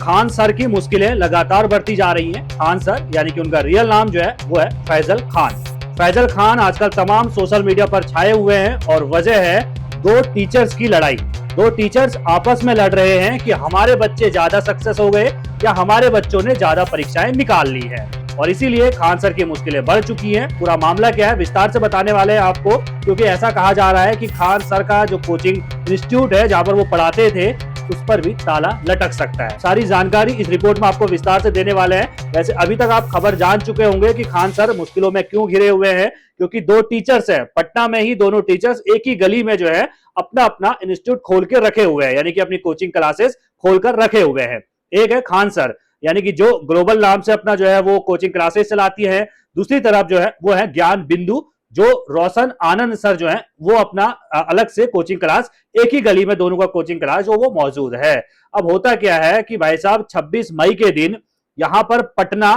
Khan sir की मुश्किलें लगातार बढ़ती जा रही हैं। खान सर यानी कि उनका रियल नाम जो है वो है फैजल खान। फैजल खान आजकल तमाम सोशल मीडिया पर छाए हुए हैं और वजह है दो टीचर्स की लड़ाई। दो टीचर्स आपस में लड़ रहे हैं कि हमारे बच्चे ज्यादा सक्सेस हो गए या हमारे बच्चों ने ज्यादा परीक्षाएं निकाल ली है, और इसीलिए खान सर की मुश्किलें बढ़ चुकी हैं। पूरा मामला क्या है विस्तार से बताने वाले हैं आपको, क्योंकि ऐसा कहा जा रहा है कि खान सर का जो कोचिंग इंस्टीट्यूट है जहां पर वो पढ़ाते थे उस पर भी ताला लटक सकता है। सारी जानकारी इस रिपोर्ट में आपको विस्तार से देने वाले हैं। वैसे अभी तक आप खबर जान चुके होंगे कि खान सर मुश्किलों में क्यों घिरे हुए हैं, क्योंकि दो टीचर्स हैं पटना में ही, दोनों टीचर्स एक ही गली में जो है अपना अपना इंस्टीट्यूट खोल के रखे हुए हैं, यानी कि अपनी कोचिंग क्लासेस खोलकर रखे हुए हैं। एक है खान सर यानी कि जो ग्लोबल नाम से अपना जो है वो कोचिंग क्लासेस चलाती है, दूसरी तरफ जो है वो है ज्ञान बिंदु, जो रोशन आनंद सर जो है वो अपना अलग से कोचिंग क्लास, एक ही गली में दोनों का कोचिंग क्लास जो वो मौजूद है। अब होता क्या है कि भाई साहब 26 मई के दिन यहां पर पटना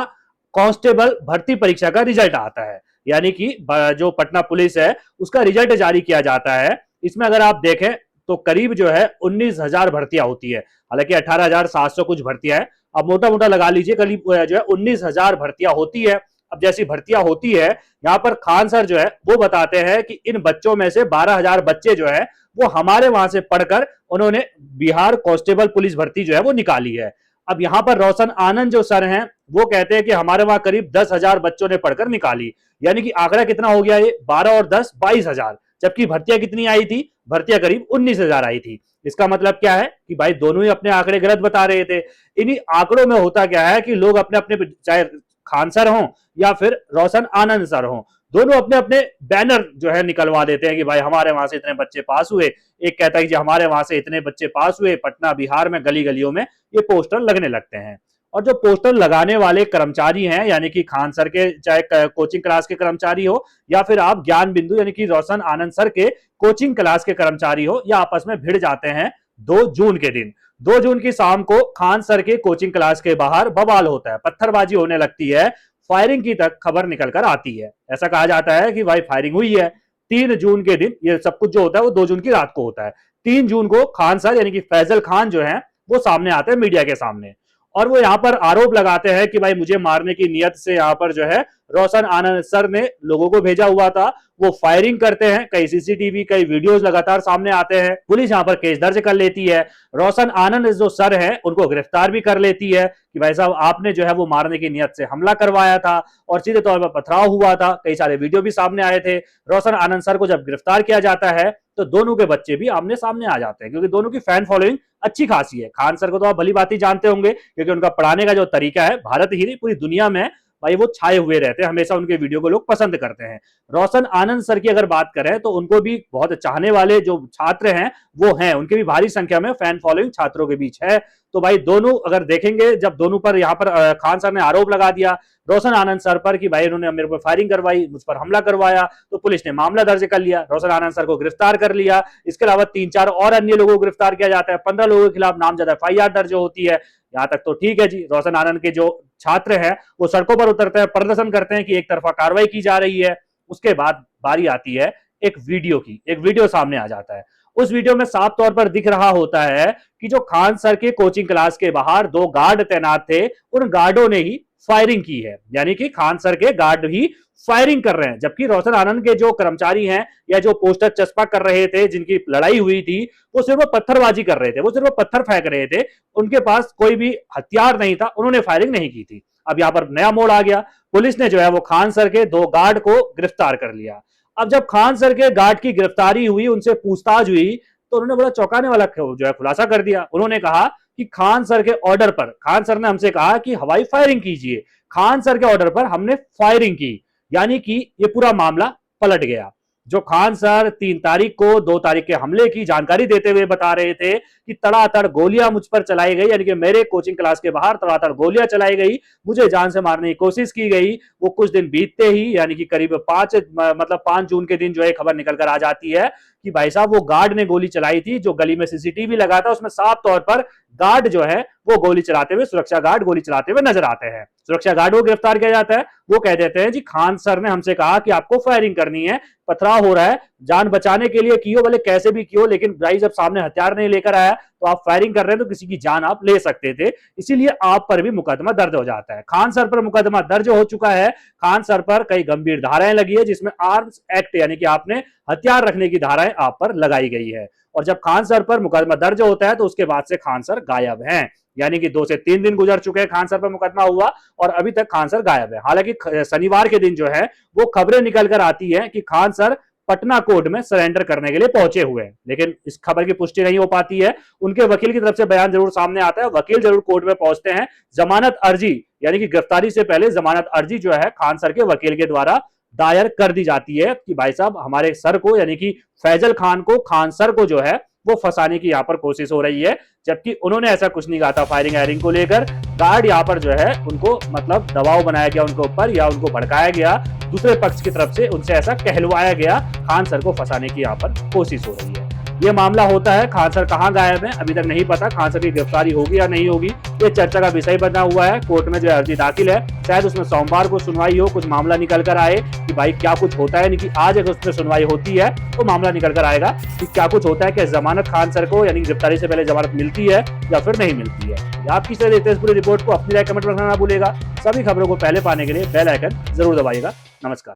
कांस्टेबल भर्ती परीक्षा का रिजल्ट आता है, यानी कि जो पटना पुलिस है उसका रिजल्ट जारी किया जाता है। इसमें अगर आप देखें तो करीब जो है 19,000 भर्तियां होती है, हालांकि 18,700 कुछ भर्तियां है। अब मोटा मोटा लगा लीजिए करीब जो है 19,000 भर्तियां होती है। अब जैसी भर्तियां होती है यहाँ पर खान सर जो है वो बताते हैं कि इन बच्चों में से 12,000 बच्चे जो है वो हमारे वहां से पढ़कर उन्होंने बिहार कांस्टेबल पुलिस भर्ती जो है वो निकाली है। अब यहाँ पर रोशन आनंद जो सर हैं वो कहते हैं कि हमारे वहां करीब 10,000 बच्चों ने पढ़कर निकाली, यानी कि आंकड़ा कितना हो गया ये 12 और 10 22,000, जबकि भर्तियां कितनी आई थी, भर्तियां करीब 19,000 आई थी। इसका मतलब क्या है कि भाई दोनों ही अपने आंकड़े गलत बता रहे थे। इन्हीं आंकड़ों में होता क्या है कि लोग अपने अपने, चाहे खान सर हो या फिर रोशन आनंद सर हो, दोनों अपने अपने बैनर जो है निकलवा देते हैं कि भाई हमारे वहां से इतने बच्चे पास हुए। एक कहता है कि हमारे वहां से इतने बच्चे पास हुए, पटना बिहार में गली गलियों में ये पोस्टर लगने लगते हैं। और जो पोस्टर लगाने वाले कर्मचारी हैं यानी कि खान सर के चाहे कोचिंग क्लास के कर्मचारी हो या फिर आप ज्ञान बिंदु यानी कि रोशन आनंद सर के कोचिंग क्लास के कर्मचारी हो, या आपस में भिड़ जाते हैं 2 जून के दिन। 2 जून की शाम को खान सर के कोचिंग क्लास के बाहर बवाल होता है, पत्थरबाजी होने लगती है, फायरिंग की तक खबर निकल कर आती है। ऐसा कहा जाता है कि भाई फायरिंग हुई है 3 जून के दिन। ये सब कुछ जो होता है वो 2 जून की रात को होता है। 3 जून को खान सर यानी कि फैजल खान जो है वो सामने आते हैं मीडिया के सामने, और वो यहाँ पर आरोप लगाते हैं कि भाई मुझे मारने की नियत से यहाँ पर जो है रोशन आनंद सर ने लोगों को भेजा हुआ था। वो फायरिंग करते हैं, कई सीसीटीवी कई वीडियोस लगातार सामने आते हैं। पुलिस यहाँ पर केस दर्ज कर लेती है। रोशन आनंद जो सर है उनको गिरफ्तार भी कर लेती है कि भाई साहब आपने जो है वो मारने की नियत से हमला करवाया था और सीधे तौर पर पथराव हुआ था। कई सारे वीडियो भी सामने आए थे। रोशन आनंद सर को जब गिरफ्तार किया जाता है तो दोनों के बच्चे भी आमने सामने आ जाते हैं, क्योंकि दोनों की फैन फॉलोइंग अच्छी खासी है। खान सर को तो आप भली बात ही जानते होंगे, क्योंकि उनका पढ़ाने का जो तरीका है भारत ही नहीं पूरी दुनिया में भाई वो छाए हुए रहते हैं, हमेशा उनके वीडियो को लोग पसंद करते हैं। रोशन आनंद सर की अगर बात करें तो उनको भी बहुत चाहने वाले जो छात्र हैं वो हैं, उनकी भी भारी संख्या में फैन फॉलोइंग छात्रों के बीच है। तो भाई दोनों अगर देखेंगे, जब दोनों पर यहाँ पर खान सर ने आरोप लगा दिया रोशन आनंद सर पर कि भाई इन्होंने मेरे पर फायरिंग करवाई, मुझ पर हमला करवाया, तो पुलिस ने मामला दर्ज कर लिया, रोशन आनंद सर को गिरफ्तार कर लिया। इसके अलावा 3-4 और अन्य लोगों को गिरफ्तार किया जाता है। 15 लोगों के खिलाफ नामजद एफआईआर दर्ज होती है। यहां तक तो ठीक है जी, रोशन आनंद के जो छात्र हैं वो सड़कों पर उतरते हैं, प्रदर्शन करते हैं कि एक तरफा कार्रवाई की जा रही है। उसके बाद बारी आती है एक वीडियो की। एक वीडियो सामने आ जाता है। उस वीडियो में साफ तौर पर दिख रहा होता है कि जो खान सर के कोचिंग क्लास के बाहर 2 गार्ड तैनात थे, उन गार्डों ने ही फायरिंग की है, यानी कि खान सर के गार्ड ही फायरिंग कर रहे हैं। जबकि रोशन आनंद के जो कर्मचारी हैं या जो पोस्टर चस्पा कर रहे थे, जिनकी लड़ाई हुई थी, वो सिर्फ पत्थरबाजी कर रहे थे, वो सिर्फ पत्थर फेंक रहे थे, उनके पास कोई भी हथियार नहीं था, उन्होंने फायरिंग नहीं की थी। अब यहां पर नया मोड़ आ गया। पुलिस ने जो है वो खान सर के 2 गार्ड को गिरफ्तार कर लिया। अब जब खान सर के गार्ड की गिरफ्तारी हुई, उनसे पूछताछ हुई, तो उन्होंने बड़ा चौंकाने वाला जो है खुलासा कर दिया। उन्होंने कहा कि खान सर के ऑर्डर पर, खान सर ने हमसे कहा कि हवाई फायरिंग कीजिए, खान सर के ऑर्डर पर हमने फायरिंग की, यानी कि ये पूरा मामला पलट गया। जो खान सर 3 तारीख को 2 तारीख के हमले की जानकारी देते हुए बता रहे थे कि तड़ातड़ गोलियां मुझ पर चलाई गई, यानी कि मेरे कोचिंग क्लास के बाहर तड़ातड़ गोलियां चलाई गई, मुझे जान से मारने की कोशिश की गई, वो कुछ दिन बीतते ही यानी कि करीब 5 जून के दिन जो है खबर निकल कर आ जाती है कि भाई साहब वो गार्ड ने गोली चलाई थी। जो गली में सीसीटीवी लगा था उसमें साफ तौर पर गार्ड जो है वो गोली चलाते हुए, सुरक्षा गार्ड गोली चलाते हुए नजर आते हैं। सुरक्षा गार्ड को गिरफ्तार किया जाता है। वो कह देते हैं जी खान सर ने हमसे कहा कि आपको फायरिंग करनी है, पथराव हो रहा है, जान बचाने के लिए कियो, भले कैसे भी कियो, लेकिन भाई जब सामने हथियार नहीं लेकर आया तो आप फायरिंग कर रहे हैं तो किसी की जान आप ले सकते थे, इसीलिए आप पर भी मुकदमा दर्ज हो जाता है। खान सर पर मुकदमा दर्ज हो चुका है। खान सर पर कई गंभीर धाराएं लगी है, जिसमें आर्म्स एक्ट यानी कि आपने हथियार रखने की धाराएं आप पर लगाई गई है। और जब खान सर पर मुकदमा दर्ज होता है तो उसके बाद से खान सर गायब हैं, यानी कि 2 से 3 दिन गुजर चुके हैं खान सर पर मुकदमा हुआ और अभी तक खान सर गायब है। हालांकि शनिवार के दिन जो है वो खबरें निकल कर आती है कि खान सर पटना कोर्ट में सरेंडर करने के लिए पहुंचे हुए हैं, लेकिन इस खबर की पुष्टि नहीं हो पाती है। उनके वकील की तरफ से बयान जरूर सामने आता है, वकील जरूर कोर्ट में पहुंचते हैं। जमानत अर्जी यानी कि गिरफ्तारी से पहले जमानत अर्जी जो है खान सर के वकील के द्वारा दायर कर दी जाती है कि भाई साहब हमारे सर को यानी कि फैजल खान को, खान सर को जो है वो फंसाने की यहाँ पर कोशिश हो रही है, जबकि उन्होंने ऐसा कुछ नहीं कहा था। फायरिंग एयरिंग को लेकर गार्ड यहाँ पर जो है उनको मतलब दबाव बनाया गया उनके ऊपर, या उनको भड़काया गया, दूसरे पक्ष की तरफ से उनसे ऐसा कहलवाया गया, खान सर को फंसाने की यहाँ पर कोशिश हो रही है। ये मामला होता है। खान सर कहां गायब है अभी तक नहीं पता। खान सर की गिरफ्तारी होगी या नहीं होगी, ये चर्चा का विषय बना हुआ है। कोर्ट में जो अर्जी दाखिल है, शायद उसमें सोमवार को सुनवाई हो, कुछ मामला निकल कर आए कि भाई क्या कुछ होता है, यानी कि आज अगर उसमें सुनवाई होती है तो मामला निकल कर आएगा कि क्या कुछ होता है, कि जमानत खान सर को यानी गिरफ्तारी से पहले जमानत मिलती है या फिर नहीं मिलती है। आप किस तरह देखते हैं इस पूरी रिपोर्ट को, अपनी राय कमेंट में रखना ना भूलिएगा। सभी खबरों को पहले पाने के लिए बेल आइकन जरूर दबाइएगा। नमस्कार।